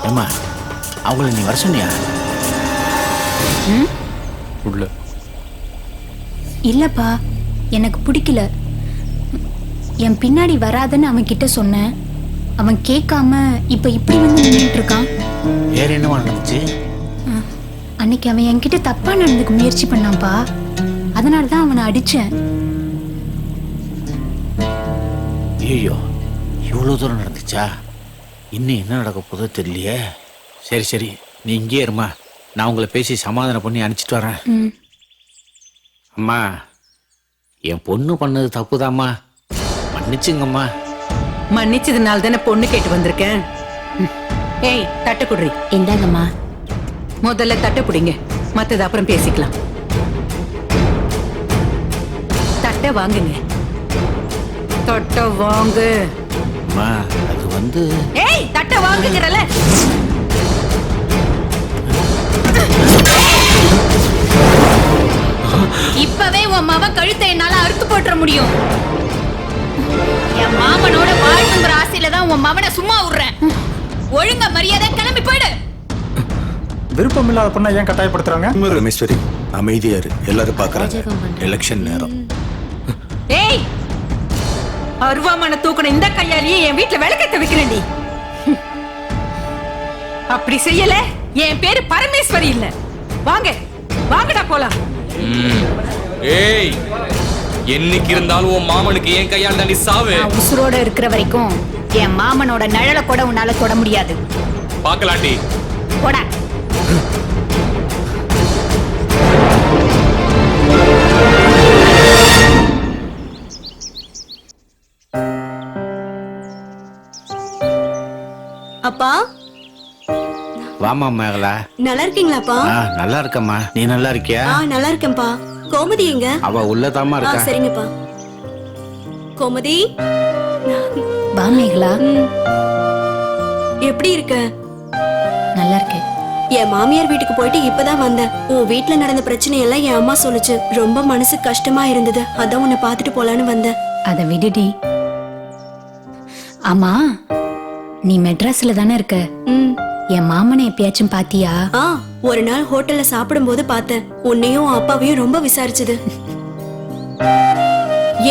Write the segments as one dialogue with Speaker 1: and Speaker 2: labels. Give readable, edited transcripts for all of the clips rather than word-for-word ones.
Speaker 1: ஏம்மா அவங்கள நீ வர சொன்னியா?
Speaker 2: உள்ள
Speaker 3: இல்லப்பா, எனக்கு பிடிக்கல. என் பின்னாடி வராதுன்னு அவன் கிட்ட சொன்னேன். அவன் கேட்காம இப்ப இப்படி வந்து நின்றுட்டு இருக்கான்.
Speaker 1: வேற என்னவா நடந்துச்சு?
Speaker 3: அன்னைக்கு அவன் என்கிட்ட தப்பா நடந்துக்க முயற்சி பண்ணான்பா. அதனாலதான் அவனை அடிச்சேன்.
Speaker 1: ஐயோ, இவ்வளோ தூரம் நடந்துச்சா? இன்னும் என்ன நடக்க போதோ தெரியலையே. சரி சரி, நீ இங்கே இருமா, நான் உங்களை பேசி சமாதானம் பண்ணி அனுப்பிச்சிட்டு வரேன். அம்மா, என் பொண்ணு பண்ணது தப்புதாம்மா, மன்னிச்சுங்கம்மா.
Speaker 4: மன்னிச்சதுனால தானே பொண்ணு கேட்டு வந்திருக்கேன். ஏய், தட்டை குடுறி.
Speaker 3: இந்தாங்கம்மா.
Speaker 4: முதல்ல தட்டை பிடிங்க, மத்தது அப்புறம் பேசிக்கலாம். தட்டை வாங்குங்க. தட்டை வாங்கு.
Speaker 1: அம்மா, அது வந்து
Speaker 4: ஏய், தட்டை வாங்குங்கறல.
Speaker 3: இப்பவே உன் மாமன் கழுத்தை என்னால அறுத்து போட்டுற முடியும். என் மாமனோட வாழ்வுங்கிற ஆசையில தான் உன் மாமனை சும்மா விடுறேன். ஒழுங்கா மரியாதை கிளம்பி போயிடு.
Speaker 2: விருப்பம் இல்லாத பொண்ணை ஏன் கட்டாயப்படுத்துறாங்க?
Speaker 5: ரமேஸ்வரி, அமைதியா இரு, எல்லாரும் பாக்குறாங்க. எலெக்ஷன் நேரம்.
Speaker 4: ஏய், அருவாமான தூக்குன இந்த கையாலேயே என் வீட்டுல விளக்கத்தை வைக்கிறேன்டி. அப்படி செய்யல என் பேரு பரமேஸ்வரி இல்ல. வாங்க வாங்கடா போலாம்.
Speaker 6: ஏய், என்னைக்கு இருந்தாலும் உன் மாமனுக்கு ஏன் கையால் தாண்டி சாவு.
Speaker 3: நான் உசுரோட இருக்கிற வரைக்கும் என் மாமனோட நிழலை கூட உன்னால தொட முடியாது.
Speaker 6: பாக்கலாண்டி.
Speaker 3: போடா.
Speaker 7: அப்பா,
Speaker 1: வாமா மேகலா.
Speaker 7: நல்லா இருக்கீங்களாப்பா?
Speaker 1: நல்லா இருக்கம்மா, நீ நல்லா இருக்கியா?
Speaker 7: நல்லா இருக்கேன்ப்பா. கோமதி எங்க?
Speaker 1: அவ உள்ளதாமா இருக்கா.
Speaker 7: சரிங்கப்பா. கோமதி,
Speaker 3: வா மேகலா.
Speaker 7: எப்படி இருக்க?
Speaker 3: நல்லா இருக்கேன்.
Speaker 7: என் மாமியார் வீட்டுக்கு போயிட்டு இப்பதான் வந்தேன். உன் வீட்டுல நடந்த பிரச்சனையெல்லாம் என் அம்மா சொல்லுச்சு. ரொம்ப மனசு கஷ்டமா இருந்தது. அதான் உன்னை பாத்துட்டு போலான்னு வந்தேன்.
Speaker 3: அதை விடுடி. ஆமா, நீ மெட்ராஸ்ல தானே இருக்க? என் மாமனை எப்பயாச்சும் பாத்தியா?
Speaker 7: ஒரு நாள் ஹோட்டல்ல சாப்பிடும் போது பார்த்தேன். உன்னையும் அப்பாவையும் ரொம்ப விசாரிச்சது.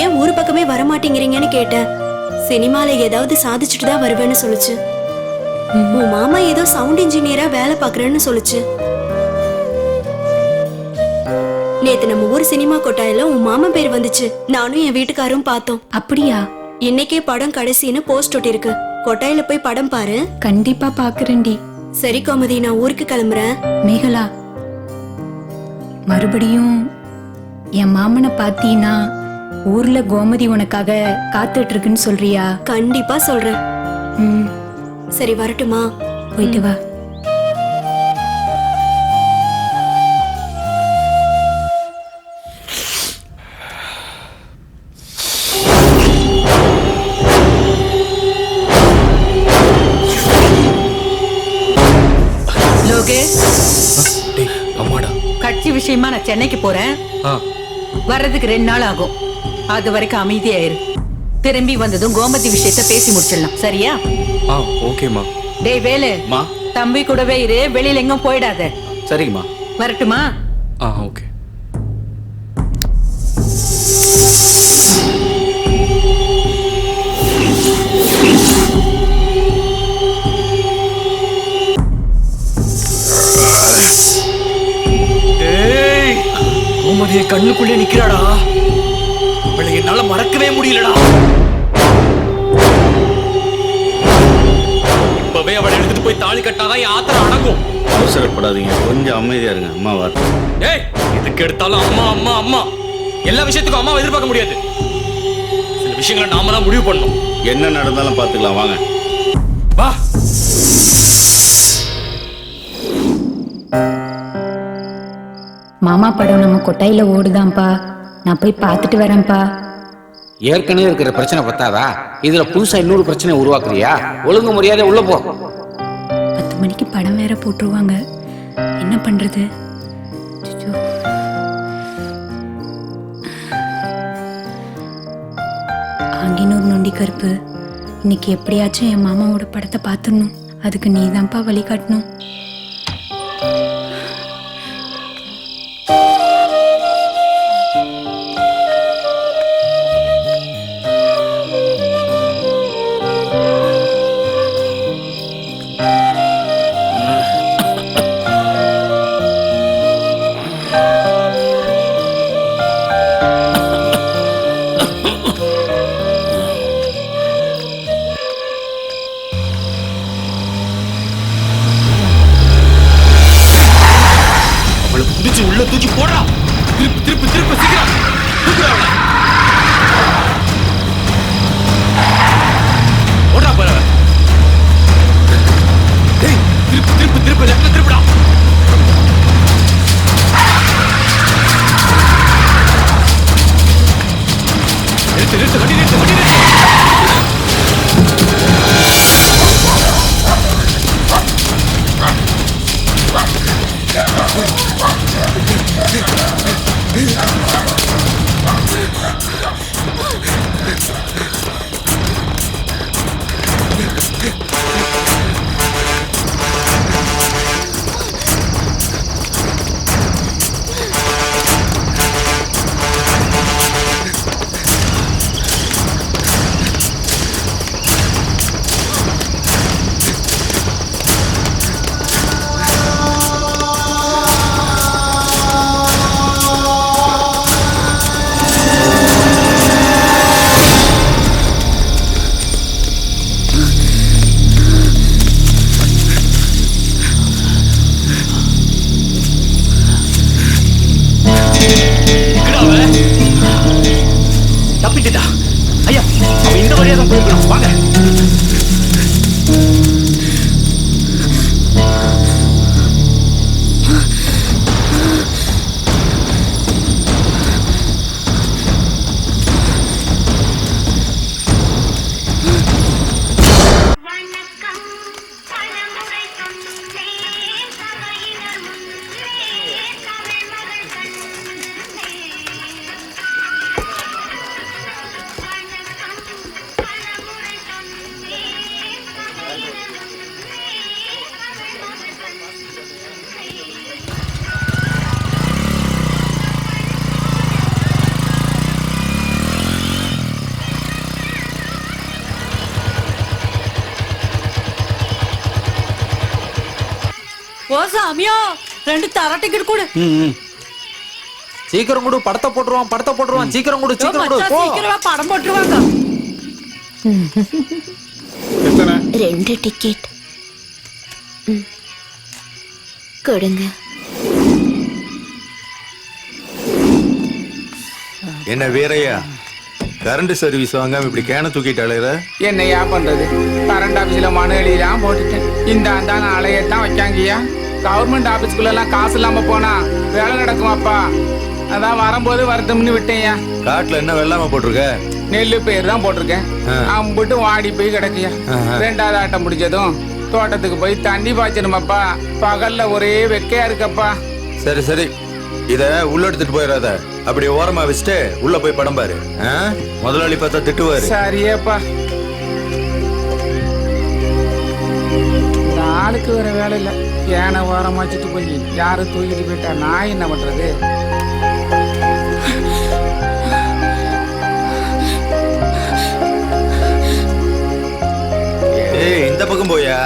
Speaker 7: ஏன் ஊர் பக்கமே வரமாட்டேங்கிறீங்கன்னு கேட்டேன். சினிமால ஏதாவது சாதிச்சுட்டு தான் வருவேன்னு சொல்லுச்சு. உன் மாமா ஏதோ சவுண்ட் இன்ஜினியரா வேலை பாக்குறேன்னு சொல்லுச்சு. நேத்து நம்ம ஊர் சினிமா கொட்டாயில உன் மாமா பேர் வந்துச்சு. நானும் என் வீட்டுக்காரும் பார்த்தோம்.
Speaker 3: அப்படியா?
Speaker 7: இன்னைக்கே படம் கடைசின்னு போஸ்ட் ஒட்டிருக்கு. கொட்டாயில போய் படம் பாரு.
Speaker 3: கண்டிப்பா பாக்குறேன்டி.
Speaker 7: சரி கோமதி, நான் ஊருக்கு கிளம்புறேன்.
Speaker 3: மேகலா, மறுபடியும் என் மாமனை பாத்தீனா ஊர்ல கோமதி உனக்காக காத்துட்டு இருக்குன்னு சொல்றியா?
Speaker 7: கண்டிப்பா சொல்றேன். சரி, வரட்டுமா?
Speaker 3: போயிட்டு வா.
Speaker 4: கட்சி விஷயமா நான் சென்னைக்கு போறேன். வர்றதுக்கு 2 நாள் ஆகும். அது வரைக்கும் அமைதியாயிரு. திரும்பி வந்ததும் கோமதி விஷயத்தை பேசி முடிச்சிடலாம். சரியா?
Speaker 6: ஓகேமா.
Speaker 4: டேய் வேலு, தம்பி கூடவே இரு, வெளியில எங்கும் போயிடாத.
Speaker 1: சரிங்கம்மா.
Speaker 4: வரட்டுமா?
Speaker 6: ஓகே.
Speaker 8: கோமதியை கண்ணுக்குள்ளே நிக்கிறாடா. அவளை என்னால மறக்கவே முடியலடா.
Speaker 6: இப்பவே அவளை எடுத்துட்டு போய் தாலி கட்டாதான் என் ஆத்திரம் அடங்கும்.
Speaker 1: அவசரப்படாதீங்க, கொஞ்சம் அமைதியா இருங்க. அம்மா வர.
Speaker 6: ஏய், எதுக்கு எடுத்தாலும் அம்மா அம்மா அம்மா. எல்லா விஷயத்துக்கும் அம்மாவை எதிர்பார்க்க முடியாது. சில விஷயங்களை நாம தான் முடிவு பண்ணணும்.
Speaker 1: என்ன நடந்தாலும் பாத்துக்கலாம், வாங்க.
Speaker 6: வா.
Speaker 3: மாமா படம் நம்ம கொட்டாயில ஓடுதாம்பா. நான் போய் பார்த்துட்டு வரேன்ப்பா.
Speaker 1: ஏற்கனவே இருக்கிற பிரச்சனை பத்தாதா? இதுல புதுசா இன்னொரு பிரச்சனை உருவாக்குறியா? ஒழுங்கு மரியாதை உள்ள போ.
Speaker 3: 10 மணிக்கு படம் வேற போட்டுருவாங்க. என்ன பண்றது? ஆங்கினூர் நொண்டி கருப்பு. இன்னைக்கு எப்படியாச்சும் என் மாமாவோட படத்தை பார்த்துடணும். அதுக்கு நீ தான்ப்பா வழிகாட்டணும்.
Speaker 6: அவளுக்கு குதிச்சு உள்ள தூக்கி போடா. திருப்பு திருப்பு திருப்பு சீக்கிரம் தூக்குடா அவளை. ஓடா பாரு. டேய் திருப்பு திருப்பு திருப்பு லெஃப்ட்ல திருப்புடா. நிறுத்து நிறுத்து வண்டி நிறுத்து வண்டி நிறுத்து. தப்பிட்டுடா. ஐயா அவன் இந்த வழியா தான் போயிருக்கணும். வாங்க.
Speaker 4: ஓ சாமியோ, 2 தர டிக்கெட் கொடு.
Speaker 8: சீக்கிரம் கொடு, படத்தை போட்டுருவான் சீக்கிரம் கொடு சீக்கிரம் கொடு. போ.
Speaker 4: சீக்கிரமா படம் போட்டுருவாங்க.
Speaker 2: எத்தனை?
Speaker 7: 2 டிக்கெட் கொடுங்க.
Speaker 5: என்ன வீரையா, கரண்ட் சர்வீஸ் வாங்காம இப்படி கேன தூக்கிட்டு அலையிற?
Speaker 9: என்னையா பண்றது? கரண்ட் ஆபீஸ்ல மனு எழுதிதான் போட்டுட்டேன். இந்த அந்தான அலையத்தான் வைக்காங்கய்யா. கவர்மெண்ட் ஆபீஸ்க்குள்ள எல்லாம் காசு இல்லாம போனா வேலை நடக்குமாப்பா. அதான் வரும்போது வருத்தம்னு விட்டேன்யா.
Speaker 5: காட்டுல என்ன வெள்ளாம போட்டிருக்க?
Speaker 9: நெல்லு பயிர் தான் போட்டிருக்கேன். அம்பிட்டு வாடி போய் கிடக்குயா. 2வது ஆட்டம் முடிச்சதும் தோட்டத்துக்கு போய் தண்ணி பாய்ச்சணுமாப்பா. பகல்ல ஒரே வெக்கையா இருக்கப்பா.
Speaker 5: சரி சரி, இத உள்ள எடுத்துட்டு போயிடாத. அப்படி ஓரமா வச்சுட்டு உள்ள போய் படம் பாரு. முதலாளி பார்த்தா திட்டுவாரு.
Speaker 9: சரியப்பா. இந்த ஆளுக்கு வேற வேலை இல்ல. ஏன ஓரமா வச்சுட்டு போய் யாரும் தூக்கிட்டு போயிட்டா நான் என்ன பண்றது?
Speaker 5: ஏய் இந்த பக்கம் போயா.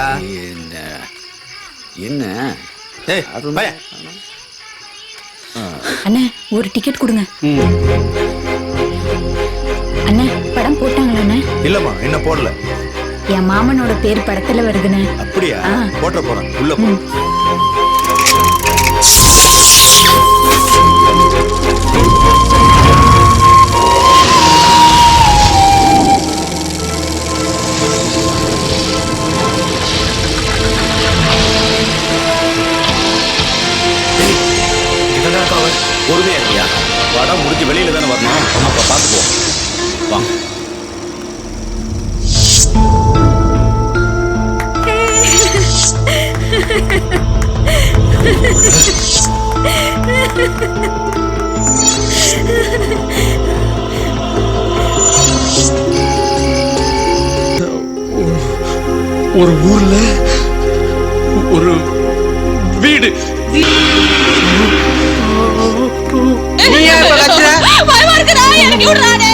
Speaker 1: என்ன
Speaker 5: ஏய் பையா.
Speaker 3: அண்ணா ஒரு டிக்கெட் கொடுங்க. அண்ணா படம் போட்டாங்களா அண்ணா?
Speaker 5: இல்லம்மா என்ன போடல.
Speaker 3: என் மாமனோட பேர் படத்துல வருதுண்ணே.
Speaker 5: அப்படியா? போட்ட போறேன் உள்ள போ. பொறுமையா இருக்கியா? படம் முடிஞ்சு வெளியில தானே வரணும். அப்ப பாத்துக்குவோம். வாங்க.
Speaker 8: ஒரு ஊர்ல
Speaker 6: ஒரு வீடு.
Speaker 8: நீ ஏன் இப்ப கத்துற?
Speaker 10: பயமா இருக்குடா, எனக்கு விடுறானே.